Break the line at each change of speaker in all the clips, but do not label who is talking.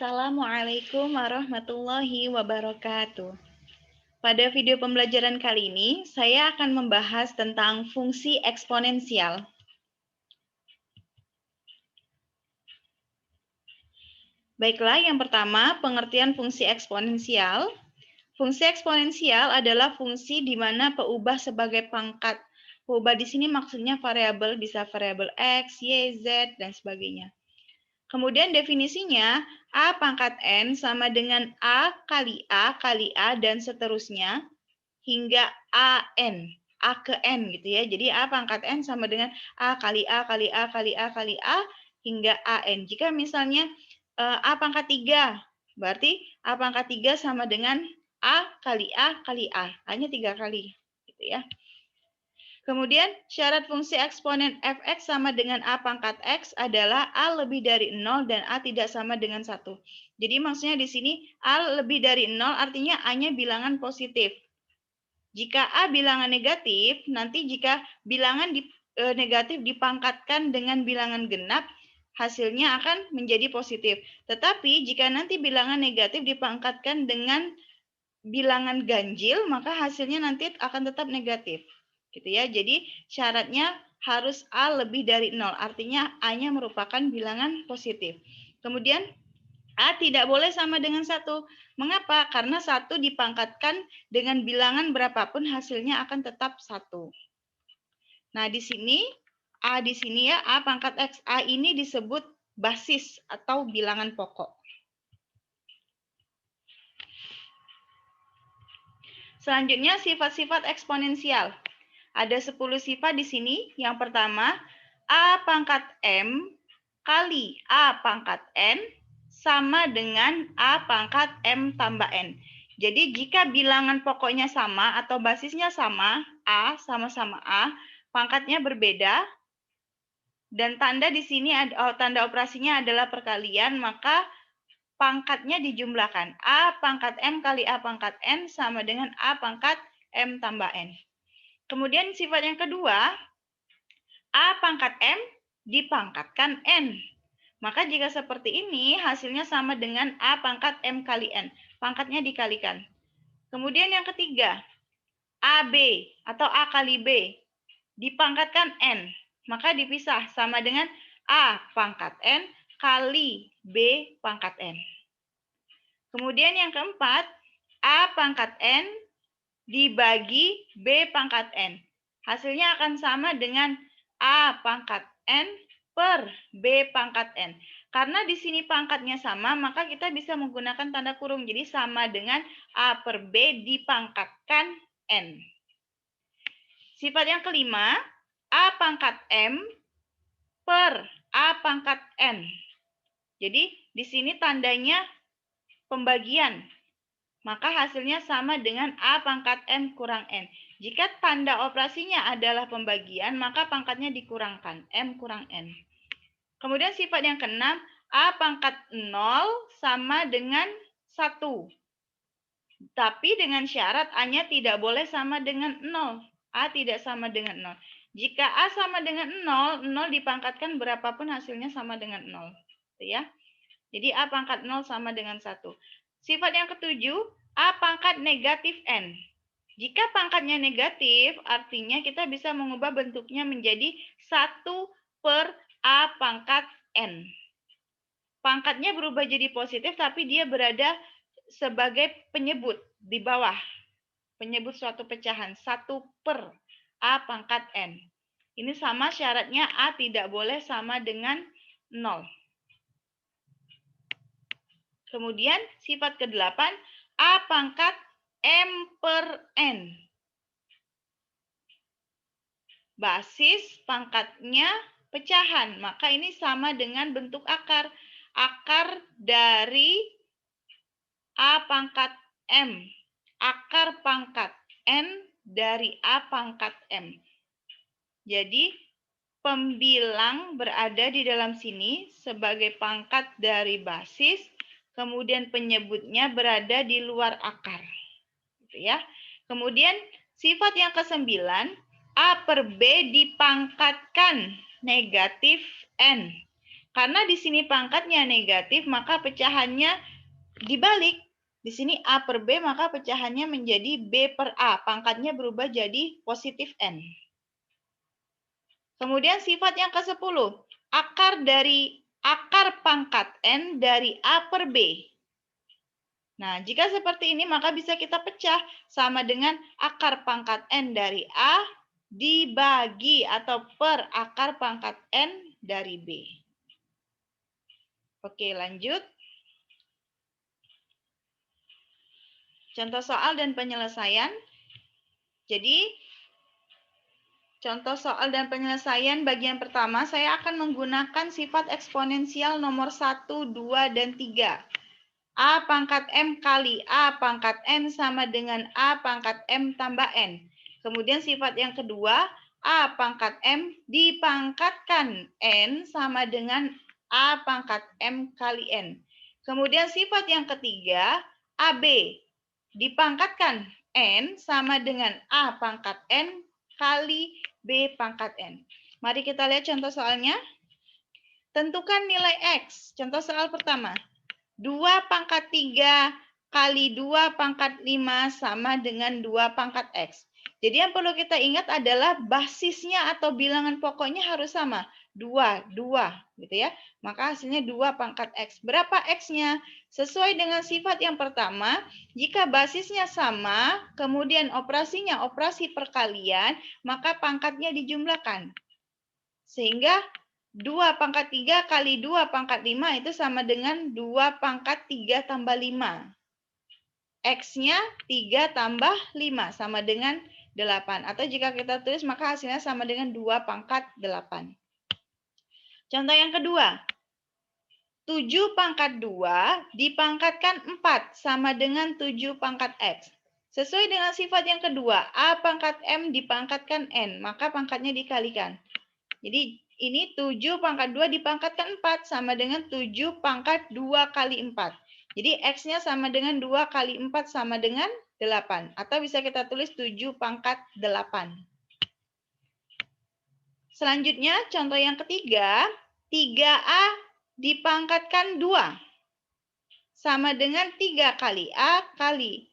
Assalamualaikum warahmatullahi wabarakatuh. Pada video pembelajaran kali ini, saya akan membahas tentang fungsi eksponensial. Baiklah, yang pertama, pengertian fungsi eksponensial. Fungsi eksponensial adalah fungsi di mana peubah sebagai pangkat. Peubah di sini maksudnya variabel, bisa variabel X, Y, Z, dan sebagainya. Kemudian definisinya, A pangkat N sama dengan A kali A kali A dan seterusnya hingga AN, A ke N gitu ya. Jadi A pangkat N sama dengan A kali A kali A kali A kali A hingga AN. Jika misalnya A pangkat 3, berarti A pangkat 3 sama dengan A kali A kali A. A-nya 3 kali gitu ya. Kemudian syarat fungsi eksponen fx sama dengan A pangkat x adalah A lebih dari 0 dan A tidak sama dengan 1. Jadi maksudnya di sini A lebih dari 0 artinya A-nya bilangan positif. Jika A bilangan negatif, nanti jika bilangan negatif dipangkatkan dengan bilangan genap, hasilnya akan menjadi positif. Tetapi jika nanti bilangan negatif dipangkatkan dengan bilangan ganjil, maka hasilnya nanti akan tetap negatif. Gitu ya. Jadi syaratnya harus A lebih dari 0, artinya A-nya merupakan bilangan positif. Kemudian A tidak boleh sama dengan 1. Mengapa? Karena 1 dipangkatkan dengan bilangan berapapun hasilnya akan tetap 1. Nah, di sini A di sini ya, A pangkat X. A ini disebut basis atau bilangan pokok. Selanjutnya sifat-sifat eksponensial. Ada 10 sifat di sini. Yang pertama, A pangkat M kali A pangkat N sama dengan A pangkat M tambah N. Jadi jika bilangan pokoknya sama atau basisnya sama, A sama-sama A, pangkatnya berbeda, dan tanda di sini tanda operasinya adalah perkalian, maka pangkatnya dijumlahkan. A pangkat M kali A pangkat N sama dengan A pangkat M tambah N. Kemudian sifat yang kedua, A pangkat M dipangkatkan N. Maka jika seperti ini, hasilnya sama dengan A pangkat M kali N. Pangkatnya dikalikan. Kemudian yang ketiga, AB atau A kali B dipangkatkan N. Maka dipisah sama dengan A pangkat N kali B pangkat N. Kemudian yang keempat, A pangkat N dibagi B pangkat N. Hasilnya akan sama dengan A pangkat N per B pangkat N. Karena di sini pangkatnya sama, maka kita bisa menggunakan tanda kurung. Jadi sama dengan A per B dipangkatkan N. Sifat yang kelima, A pangkat M per A pangkat N. Jadi di sini tandanya pembagian. Maka hasilnya sama dengan A pangkat M kurang N. Jika tanda operasinya adalah pembagian, maka pangkatnya dikurangkan, M kurang N. Kemudian sifat yang keenam, A pangkat 0 sama dengan 1. Tapi dengan syarat A-nya tidak boleh sama dengan 0. A tidak sama dengan 0. Jika A sama dengan 0, 0 dipangkatkan berapapun hasilnya sama dengan 0. Ya. Jadi A pangkat 0 sama dengan 1. Sifat yang ketujuh, A pangkat negatif N. Jika pangkatnya negatif, artinya kita bisa mengubah bentuknya menjadi 1 per A pangkat N. Pangkatnya berubah jadi positif, tapi dia berada sebagai penyebut di bawah. Penyebut suatu pecahan, 1 per A pangkat N. Ini sama syaratnya A tidak boleh sama dengan 0. Kemudian sifat ke-8, A pangkat M per N. Basis pangkatnya pecahan, maka ini sama dengan bentuk akar. Akar dari A pangkat M. Akar pangkat N dari A pangkat M. Jadi pembilang berada di dalam sini sebagai pangkat dari basis, kemudian penyebutnya berada di luar akar. Gitu ya. Kemudian sifat yang ke-9, A per B dipangkatkan negatif N. Karena di sini pangkatnya negatif, maka pecahannya dibalik. Di sini A per B, maka pecahannya menjadi B per A. Pangkatnya berubah jadi positif N. Kemudian sifat yang ke-10. Akar pangkat N dari A per B. Nah, jika seperti ini, maka bisa kita pecah sama dengan akar pangkat N dari A dibagi atau per akar pangkat N dari B. Oke, lanjut. Contoh soal dan penyelesaian. Jadi, contoh soal dan penyelesaian bagian pertama, saya akan menggunakan sifat eksponensial nomor 1, 2, dan 3. A pangkat M kali A pangkat N sama dengan A pangkat M tambah N. Kemudian sifat yang kedua, A pangkat M dipangkatkan N sama dengan A pangkat M kali N. Kemudian sifat yang ketiga, AB dipangkatkan N sama dengan A pangkat N kali B pangkat N. Mari kita lihat contoh soalnya. Tentukan nilai X. Contoh soal pertama. 2 pangkat 3 kali 2 pangkat 5 sama dengan 2 pangkat X. Jadi yang perlu kita ingat adalah basisnya atau bilangan pokoknya harus sama. 2 gitu ya. Maka hasilnya 2 pangkat X. Berapa X-nya? Sesuai dengan sifat yang pertama, jika basisnya sama, kemudian operasinya operasi perkalian, maka pangkatnya dijumlahkan. Sehingga 2 pangkat 3 kali 2 pangkat 5 itu sama dengan 2 pangkat 3 tambah 5. X-nya 3 tambah 5 sama dengan 8. Atau jika kita tulis maka hasilnya sama dengan 2 pangkat 8. Contoh yang kedua. 7 pangkat 2 dipangkatkan 4 sama dengan 7 pangkat X. Sesuai dengan sifat yang kedua, A pangkat M dipangkatkan N, maka pangkatnya dikalikan. Jadi ini 7 pangkat 2 dipangkatkan 4 sama dengan 7 pangkat 2 kali 4. Jadi X-nya sama dengan 2 kali 4 sama dengan 8. Atau bisa kita tulis 7 pangkat 8. Selanjutnya contoh yang ketiga, 3A dipangkatkan 2 sama dengan 3 kali A kali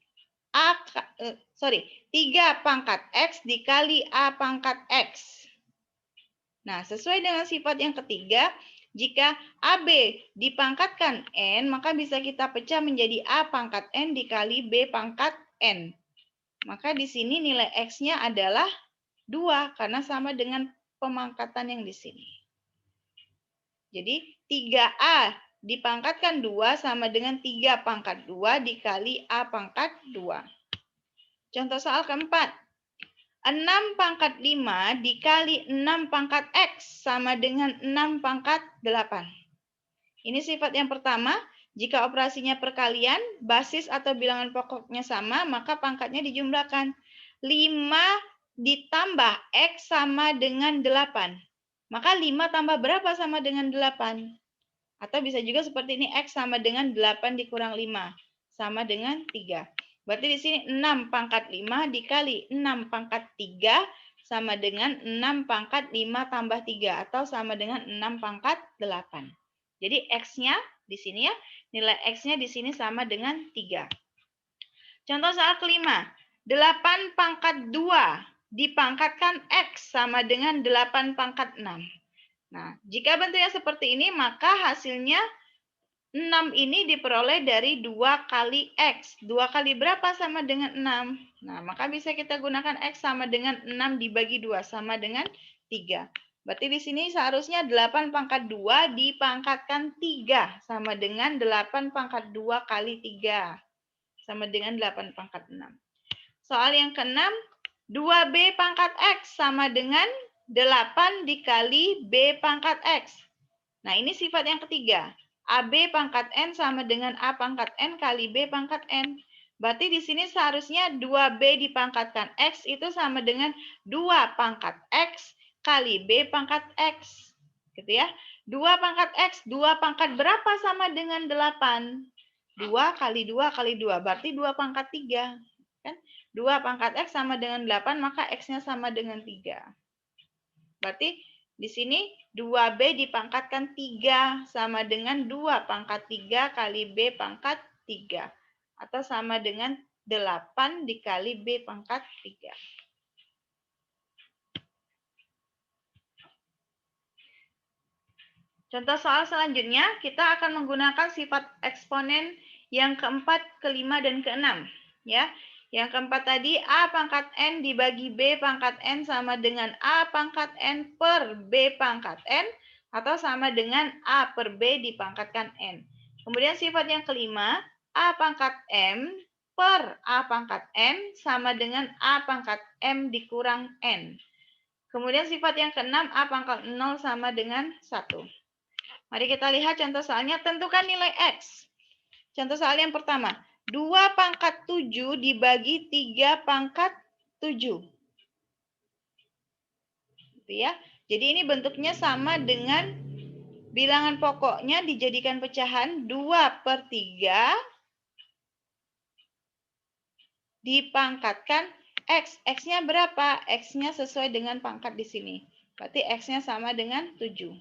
3 pangkat X dikali A pangkat X. Nah, sesuai dengan sifat yang ketiga, jika AB dipangkatkan N, maka bisa kita pecah menjadi A pangkat N dikali B pangkat N. Maka di sini nilai X-nya adalah 2, karena sama dengan pemangkatan yang di sini. Jadi, 3A dipangkatkan 2 sama dengan 3 pangkat 2 dikali A pangkat 2. Contoh soal keempat. 6 pangkat 5 dikali 6 pangkat X sama dengan 6 pangkat 8. Ini sifat yang pertama. Jika operasinya perkalian, basis atau bilangan pokoknya sama, maka pangkatnya dijumlahkan. 5 ditambah X sama dengan 8. Maka 5 tambah berapa sama dengan 8? Atau bisa juga seperti ini, X sama dengan 8 dikurang 5. Sama dengan 3. Berarti di sini 6 pangkat 5 dikali 6 pangkat 3 sama dengan 6 pangkat 5 tambah 3 atau sama dengan 6 pangkat 8. Jadi X-nya di sini ya, nilai X-nya di sini sama dengan 3. Contoh soal kelima, 8 pangkat 2 dipangkatkan X sama dengan 8 pangkat 6. Nah, jika bentuknya seperti ini, maka hasilnya 6 ini diperoleh dari 2 kali X. 2 kali berapa sama dengan 6? Nah, maka bisa kita gunakan X sama dengan 6 dibagi 2, sama dengan 3. Berarti di sini seharusnya 8 pangkat 2 dipangkatkan 3, sama dengan 8 pangkat 2 kali 3. Sama dengan 8 pangkat 6. Soal yang ke-6, 2B pangkat X sama dengan 8 dikali B pangkat X. Nah, ini sifat yang ketiga. AB pangkat N sama dengan A pangkat N kali B pangkat N. Berarti di sini seharusnya 2B dipangkatkan X itu sama dengan 2 pangkat X kali B pangkat X. Gitu ya. 2 pangkat X, 2 pangkat berapa sama dengan 8? 2 kali 2 kali 2, berarti 2 pangkat 3. Kan? 2 pangkat X sama dengan 8, maka X-nya sama dengan 3. Berarti Di sini 2B dipangkatkan 3 sama dengan 2 pangkat 3 kali B pangkat 3. Atau sama dengan 8 dikali B pangkat 3. Contoh soal selanjutnya, kita akan menggunakan sifat eksponen yang keempat, kelima, dan keenam. Ya, yang keempat tadi A pangkat N dibagi B pangkat N sama dengan A pangkat N per B pangkat N atau sama dengan A per B dipangkatkan N. Kemudian sifat yang kelima, A pangkat M per A pangkat N sama dengan A pangkat M dikurang N. Kemudian sifat yang keenam, A pangkat 0 sama dengan 1. Mari kita lihat contoh soalnya, tentukan nilai X. Contoh soal yang pertama, 2 pangkat 7 dibagi 3 pangkat 7. Gitu ya. Jadi ini bentuknya sama dengan bilangan pokoknya dijadikan pecahan 2 per 3 dipangkatkan X. X-nya berapa? X-nya sesuai dengan pangkat di sini. Berarti X-nya sama dengan 7.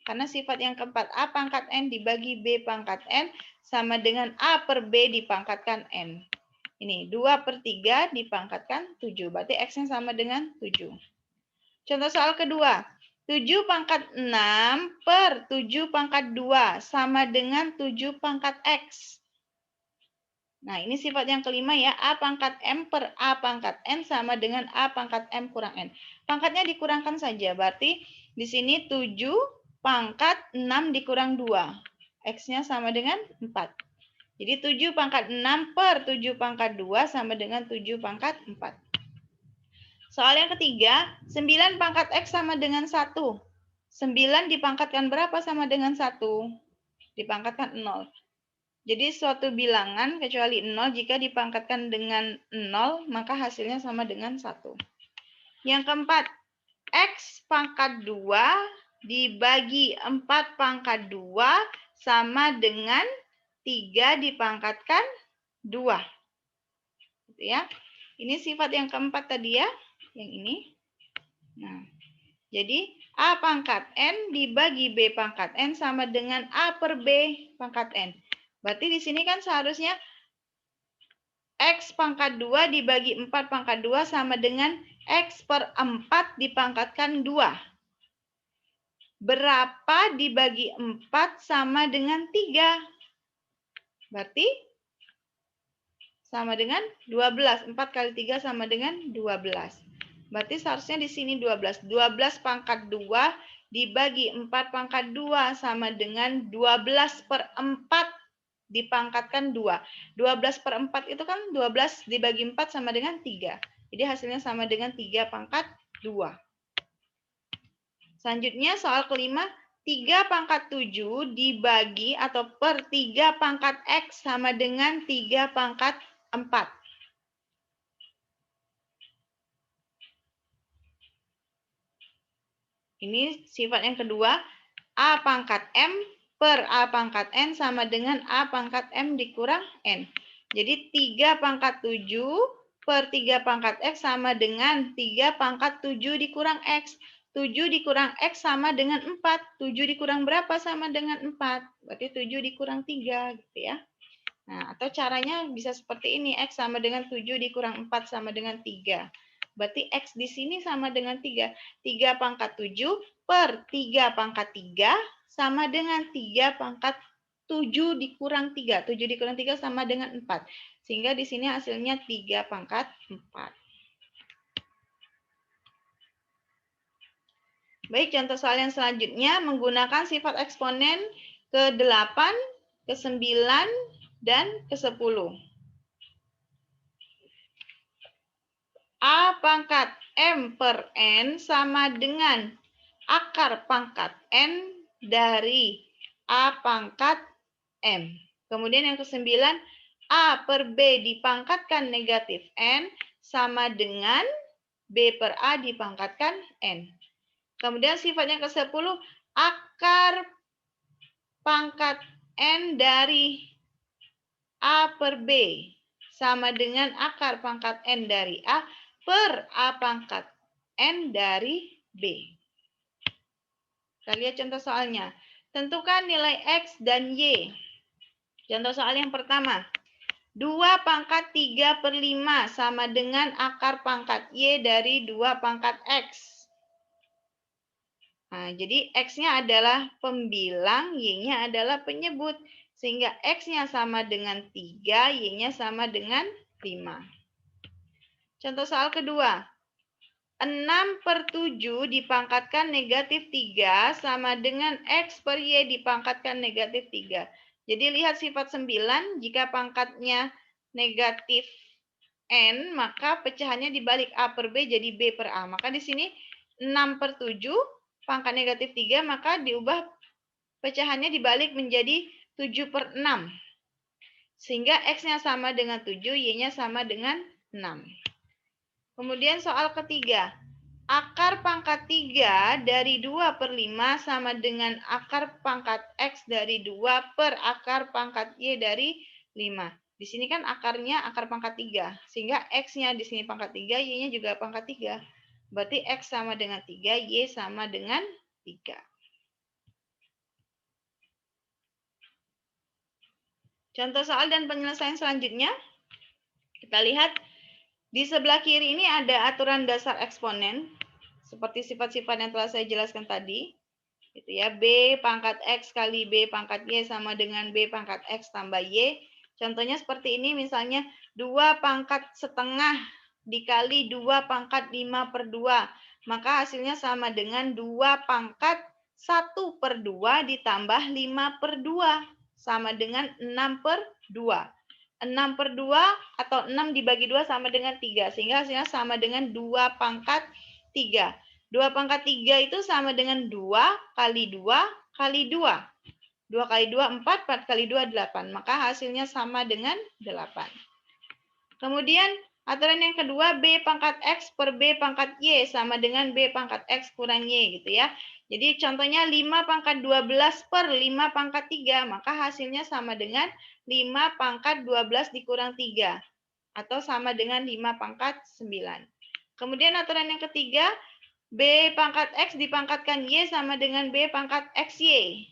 Karena sifat yang keempat, A pangkat N dibagi B pangkat N sama dengan A per B dipangkatkan N. Ini 2 per 3 dipangkatkan 7. Berarti X-nya sama dengan 7. Contoh soal kedua. 7 pangkat 6 per 7 pangkat 2 sama dengan 7 pangkat X. Nah, ini sifat yang kelima ya. A pangkat M per A pangkat N sama dengan A pangkat M kurang N. Pangkatnya dikurangkan saja. Berarti di sini 7 pangkat 6 dikurang 2. X-nya sama dengan 4. Jadi 7 pangkat 6 per 7 pangkat 2 sama dengan 7 pangkat 4. Soal yang ketiga, 9 pangkat X sama dengan 1. 9 dipangkatkan berapa sama dengan 1? Dipangkatkan 0. Jadi suatu bilangan kecuali 0 jika dipangkatkan dengan 0 maka hasilnya sama dengan 1. Yang keempat, X pangkat 2 dibagi 4 pangkat 2 sama dengan 3 dipangkatkan 2. Gitu ya. Ini sifat yang keempat tadi ya, yang ini. Nah, jadi A pangkat N dibagi B pangkat N sama dengan A per B pangkat N. Berarti di sini kan seharusnya X pangkat 2 dibagi 4 pangkat 2 sama dengan X per 4 dipangkatkan 2. Berapa dibagi 4 sama dengan 3? Berarti sama dengan 12. 4 kali 3 sama dengan 12. Berarti seharusnya di sini 12. 12 pangkat 2 dibagi 4 pangkat 2 sama dengan 12 per 4 dipangkatkan 2. 12 per 4 itu kan 12 dibagi 4 sama dengan 3. Jadi hasilnya sama dengan 3 pangkat 2. Selanjutnya soal kelima, 3 pangkat 7 dibagi atau per 3 pangkat X sama dengan 3 pangkat 4. Ini sifat yang kedua, A pangkat M per A pangkat N sama dengan A pangkat M dikurang N. Jadi 3 pangkat 7 per 3 pangkat X sama dengan 3 pangkat 7 dikurang X. 7 dikurang X sama dengan 4. 7 dikurang berapa sama dengan 4? Berarti 7 dikurang 3 gitu ya. Nah, atau caranya bisa seperti ini. X sama dengan 7 dikurang 4 sama dengan 3. Berarti X di sini sama dengan 3. 3 pangkat 7 per 3 pangkat 3 sama dengan 3 pangkat 7 dikurang 3. 7 dikurang 3 sama dengan 4. Sehingga di sini hasilnya 3 pangkat 4. Baik, contoh soal yang selanjutnya menggunakan sifat eksponen ke-8, ke-9, dan ke-10. A pangkat M per N sama dengan akar pangkat N dari A pangkat M. Kemudian yang ke-9, A per B dipangkatkan negatif N sama dengan B per A dipangkatkan N. Kemudian sifatnya ke-10, akar pangkat N dari A per B sama dengan akar pangkat N dari A per A pangkat N dari B. Kita lihat contoh soalnya. Tentukan nilai X dan Y. Contoh soal yang pertama. 2 pangkat 3 per 5 sama dengan akar pangkat Y dari 2 pangkat X. Nah, jadi X-nya adalah pembilang, Y-nya adalah penyebut. Sehingga X-nya sama dengan 3, Y-nya sama dengan 5. Contoh soal kedua. 6/7 dipangkatkan negatif 3 sama dengan X per Y dipangkatkan negatif 3. Jadi lihat sifat 9, jika pangkatnya negatif N, maka pecahannya dibalik A per B jadi B per A. Maka di sini 6/7 pangkat negatif 3, maka diubah pecahannya dibalik menjadi 7/6. Sehingga X-nya sama dengan 7, Y-nya sama dengan 6. Kemudian soal ketiga. Akar pangkat 3 dari 2 per 5 sama dengan akar pangkat X dari 2 per akar pangkat Y dari 5. Di sini kan akarnya akar pangkat 3. Sehingga X-nya di sini pangkat 3, Y-nya juga pangkat 3. Berarti X sama dengan 3, Y sama dengan 3. Contoh soal dan penyelesaian selanjutnya. Kita lihat di sebelah kiri ini ada aturan dasar eksponen. Seperti sifat-sifat yang telah saya jelaskan tadi. Gitu ya, B pangkat X kali B pangkat Y sama dengan B pangkat X tambah Y. Contohnya seperti ini, misalnya 2 pangkat setengah dikali 2 pangkat 5/2. Maka hasilnya sama dengan 2 pangkat 1/2 ditambah 5/2. Sama dengan 6/2. 6/2 atau 6 dibagi 2 sama dengan 3. Sehingga hasilnya sama dengan 2 pangkat 3. 2 pangkat 3 itu sama dengan 2 kali 2 kali 2. 2 kali 2, 4, 4 kali 2, 8. Maka hasilnya sama dengan 8. Kemudian aturan yang kedua, B pangkat X per B pangkat Y sama dengan B pangkat X kurang Y gitu ya. Jadi contohnya 5 pangkat 12 per 5 pangkat 3. Maka hasilnya sama dengan 5 pangkat 12 dikurang 3. Atau sama dengan 5 pangkat 9. Kemudian aturan yang ketiga, B pangkat X dipangkatkan Y sama dengan B pangkat XY.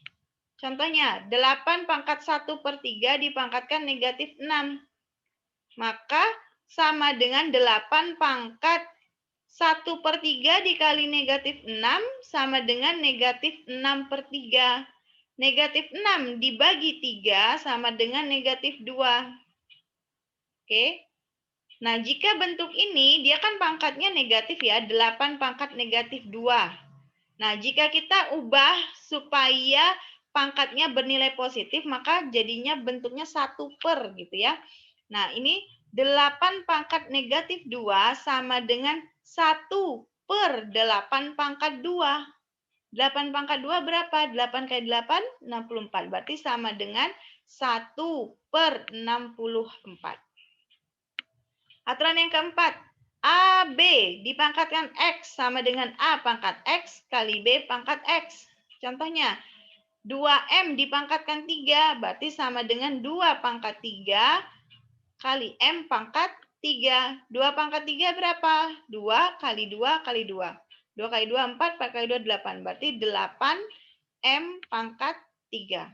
Contohnya, 8 pangkat 1/3 dipangkatkan negatif 6. Maka sama dengan 8 pangkat 1/3 dikali negatif 6 sama dengan negatif 6/3. Negatif 6 dibagi 3 sama dengan negatif 2. Oke. Nah, jika bentuk ini, dia kan pangkatnya negatif ya, 8 pangkat negatif 2. Nah, jika kita ubah supaya pangkatnya bernilai positif, maka jadinya bentuknya 1/, gitu ya. Nah, ini 8 pangkat negatif 2 sama dengan 1/8 pangkat 2. 8 pangkat 2 berapa? 8 kali 8, 64. Berarti sama dengan 1/64. Aturan yang keempat, AB dipangkatkan X sama dengan A pangkat X kali B pangkat X. Contohnya, 2M dipangkatkan 3, berarti sama dengan 2 pangkat 3 kali M pangkat 3. 2 pangkat 3 berapa? 2 kali 2 kali 2. 2 kali 2, 4, 4 kali 2, 8. Berarti 8M pangkat 3.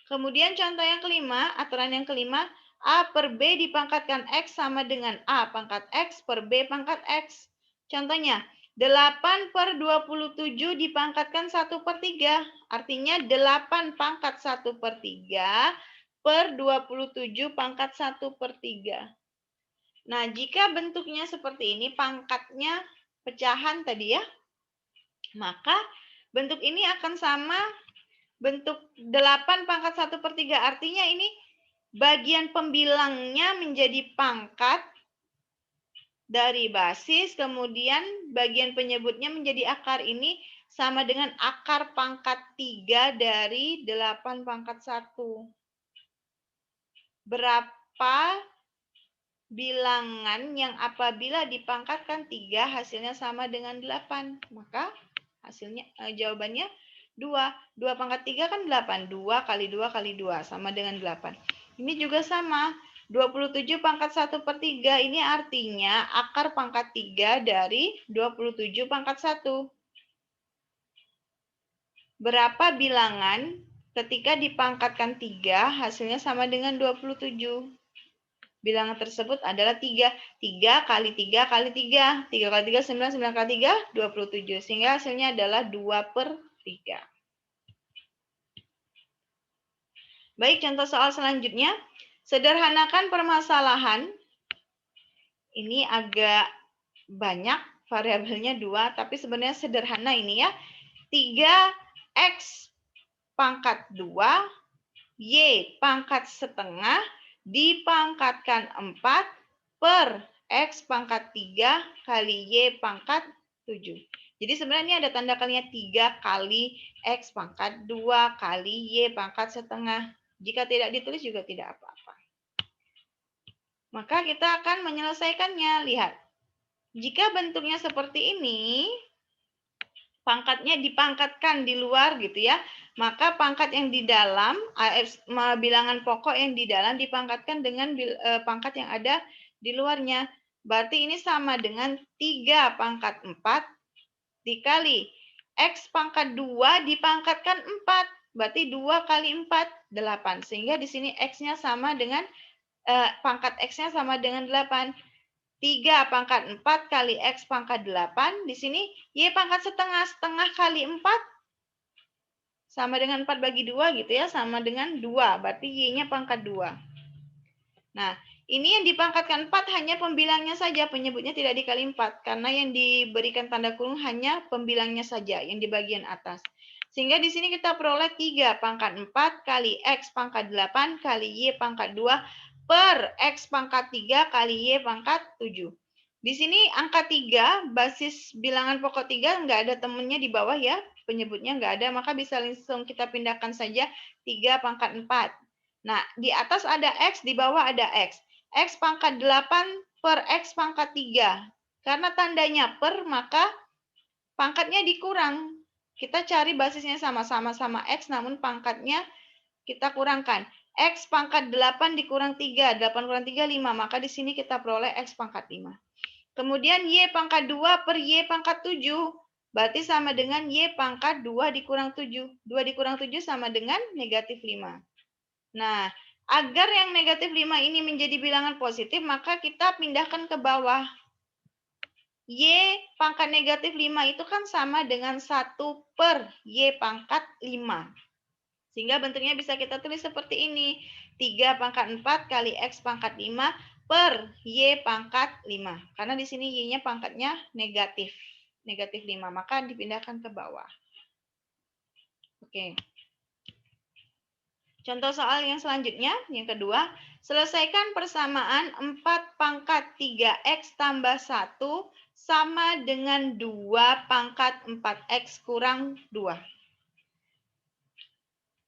Kemudian contoh yang kelima, aturan yang kelima, A per B dipangkatkan X sama dengan A pangkat X per B pangkat X. Contohnya, 8/27 dipangkatkan 1/3. Artinya 8 pangkat 1/3 per 27 pangkat 1/3. Nah, jika bentuknya seperti ini, pangkatnya pecahan tadi ya, maka bentuk ini akan sama bentuk 8 pangkat 1/3. Artinya ini bagian pembilangnya menjadi pangkat dari basis, kemudian bagian penyebutnya menjadi akar. Ini sama dengan akar pangkat 3 dari 8 pangkat 1. Berapa bilangan yang apabila dipangkatkan 3 hasilnya sama dengan 8? Maka hasilnya jawabannya 2. 2 pangkat 3 kan 8. 2 kali 2 kali 2 sama dengan 8. Ini juga sama. 27 pangkat 1/3 ini artinya akar pangkat 3 dari 27 pangkat 1. berapa bilangan ketika dipangkatkan 3 hasilnya sama dengan 27. Bilangan tersebut adalah 3. 3 kali 3 kali 3. 3 kali 3, 9. 9 kali 3, 27. Sehingga hasilnya adalah 2/3. Baik, contoh soal selanjutnya. Sederhanakan permasalahan. Ini agak banyak, variabelnya 2, tapi sebenarnya sederhana ini ya. 3x pangkat 2, y pangkat setengah, dipangkatkan 4 per x pangkat 3 kali y pangkat 7. Jadi sebenarnya ini ada tanda kalinya 3 kali x pangkat 2 kali y pangkat setengah. Jika tidak ditulis juga tidak apa-apa. Maka kita akan menyelesaikannya. Lihat, jika bentuknya seperti ini, pangkatnya dipangkatkan di luar gitu ya, maka pangkat yang di dalam, bilangan pokok yang di dalam dipangkatkan dengan pangkat yang ada di luarnya. Berarti ini sama dengan 3 pangkat 4 dikali x pangkat 2 dipangkatkan 4. Berarti 2 kali 4, 8. Sehingga di sini x-nya sama dengan, pangkat x-nya sama dengan 8. 3 pangkat 4 kali x pangkat 8. Di sini y pangkat setengah. Setengah kali 4 sama dengan 4 bagi 2 gitu ya. Sama dengan 2. Berarti y-nya pangkat 2. Nah, ini yang dipangkatkan 4 hanya pembilangnya saja. Penyebutnya tidak dikali 4. Karena yang diberikan tanda kurung hanya pembilangnya saja yang di bagian atas. Sehingga di sini kita peroleh 3 pangkat 4 kali x pangkat 8 kali y pangkat 2 per x pangkat 3 kali y pangkat 7. Di sini angka 3, basis bilangan pokok 3 nggak ada temennya di bawah ya. Penyebutnya nggak ada, maka bisa langsung kita pindahkan saja 3 pangkat 4. Nah, di atas ada x, di bawah ada x. X pangkat 8 per x pangkat 3. Karena tandanya per, maka pangkatnya dikurang. Kita cari basisnya sama-sama x, namun pangkatnya kita kurangkan. X pangkat 8 dikurang 3. 8 kurang 3, 5. Maka di sini kita peroleh X pangkat 5. Kemudian Y pangkat 2 per Y pangkat 7. Berarti sama dengan Y pangkat 2 dikurang 7. 2 dikurang 7 sama dengan negatif 5. Nah, agar yang negatif 5 ini menjadi bilangan positif, maka kita pindahkan ke bawah. Y pangkat negatif 5 itu kan sama dengan 1 per Y pangkat 5. Sehingga bentuknya bisa kita tulis seperti ini. 3 pangkat 4 kali X pangkat 5 per Y pangkat 5. Karena di sini Y-nya pangkatnya negatif. Negatif 5. Maka dipindahkan ke bawah. Oke. Contoh soal yang selanjutnya, yang kedua. Selesaikan persamaan 4 pangkat 3X tambah 1 sama dengan 2 pangkat 4X kurang 2.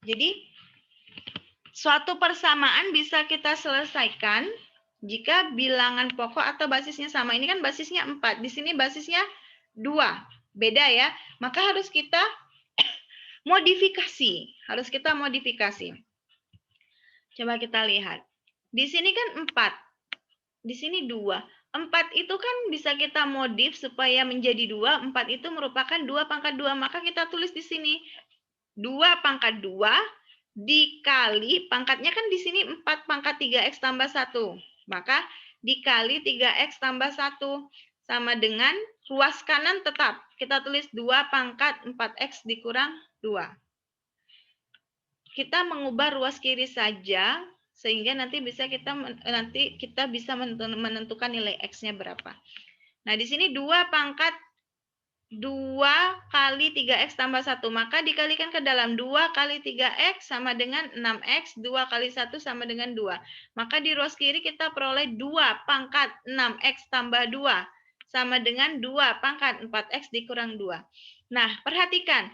Jadi, suatu persamaan bisa kita selesaikan jika bilangan pokok atau basisnya sama. Ini kan basisnya 4. Di sini basisnya 2. Beda ya. Maka harus kita modifikasi. Coba kita lihat. Di sini kan 4. Di sini 2. 4 itu kan bisa kita modif supaya menjadi 2. 4 itu merupakan 2 pangkat 2. Maka kita tulis di sini 2 pangkat 2 dikali, pangkatnya kan di sini 4 pangkat 3X tambah 1. Maka dikali 3X tambah 1 sama dengan ruas kanan tetap. Kita tulis 2 pangkat 4X dikurang 2. Kita mengubah ruas kiri saja sehingga nanti kita bisa menentukan nilai X-nya berapa. Nah, di sini 2 pangkat 2 kali 3X tambah 1. Maka dikalikan ke dalam 2 kali 3X sama dengan 6X. 2 kali 1 sama dengan 2. Maka di ruas kiri kita peroleh 2 pangkat 6X tambah 2. Sama dengan 2 pangkat 4X dikurang 2. Nah, perhatikan.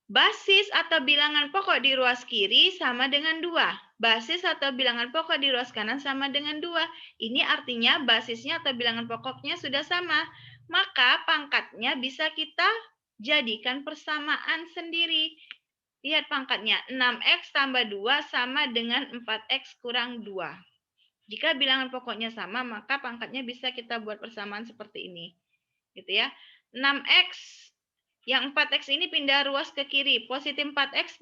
Basis atau bilangan pokok di ruas kiri sama dengan 2. Basis atau bilangan pokok di ruas kanan sama dengan 2. Ini artinya basisnya atau bilangan pokoknya sudah sama. Maka pangkatnya bisa kita jadikan persamaan sendiri. Lihat pangkatnya, 6X tambah 2 sama dengan 4X kurang 2. Jika bilangan pokoknya sama, maka pangkatnya bisa kita buat persamaan seperti ini. Gitu ya. 6X Yang 4X ini pindah ruas ke kiri. Positif 4X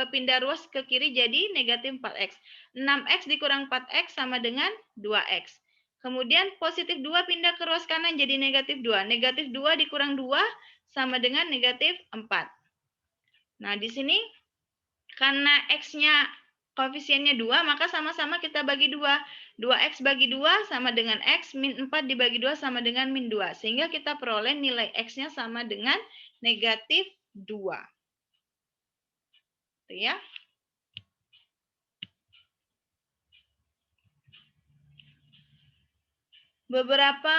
pindah ruas ke kiri jadi negatif 4X. 6X dikurang 4X sama dengan 2X. Kemudian positif 2 pindah ke ruas kanan jadi negatif 2. Negatif 2 dikurang 2 sama dengan negatif 4. Nah, di sini karena X-nya koefisiennya 2, maka sama-sama kita bagi 2. 2X bagi 2 sama dengan X, min 4 dibagi 2 sama dengan min 2. Sehingga kita peroleh nilai X-nya sama dengan negatif 2. Itu ya. Beberapa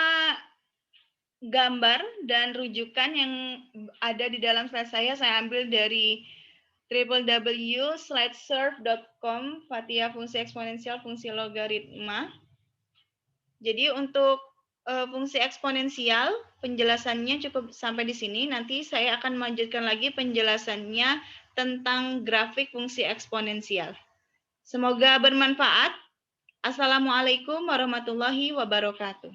gambar dan rujukan yang ada di dalam slide saya ambil dari www.slidesurf.com, Fathia fungsi eksponensial, fungsi logaritma. Jadi untuk fungsi eksponensial, penjelasannya cukup sampai di sini. Nanti saya akan melanjutkan lagi penjelasannya tentang grafik fungsi eksponensial. Semoga bermanfaat. Assalamualaikum warahmatullahi wabarakatuh.